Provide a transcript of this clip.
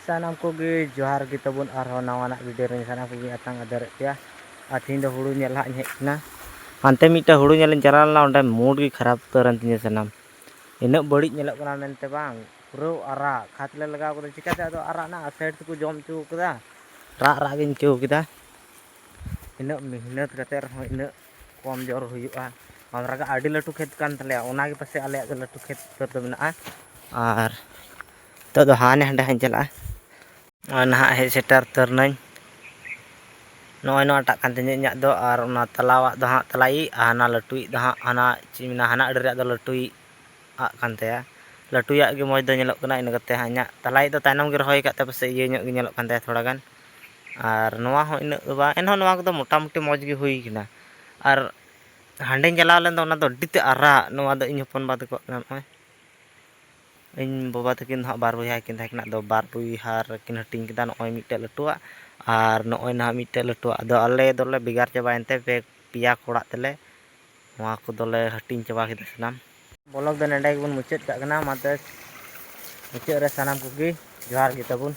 Sanam kogi johar gitu bun arho nawanak video ring sana kogi atang ader ya. Atin do huru nyala nyekna. Ante mita huru nyalin jalan la onde mood gi kharap utaran tinya sanam. Inak badik nyelok kana mente bang. Puro ara khatle lagaw ko chikate ado ara na side ku jom chu kada. Ra gin chu kita. Inak mehnat kate rho inak kom jor huyu'a. Amraga adi latu khet kan tale ona gi pase ale latu khet to mena'a. Ar to do hane handa han chala. Nah he setar ternañ. Noy no atak kan tinya nyak do ar ona talawa do ha talai ana latui do ha ana chimina hana adere do latui a kan te ya. Latui ya gi moj do nyelok kana ina kate hanya talai do tainam gi rohoy kate pase iye nyok gi nyelok kan te thoda gan. Ar noa ho ina ba enho noa ko do motamuti moj gi hui kina. Ar hande jalaw len do ona do dite ara noa do iny hopon ba ko kana noy. इन बाबा तकिन हा बार बुया किन थाकना दो बार बुइहार किन हटिंग किदा नय मिटे Latua are नय ना मिटे लटुआ दो अले दोले बिगार चबा एनते पे पिया कोड़ा तेले नवा को दोले हटिंग चबा किदा सनाम ब्लॉग दो नेडे गेबन मुचाद का कना माते मुचाद रे सनाम कुगी जोहार गे तबुन।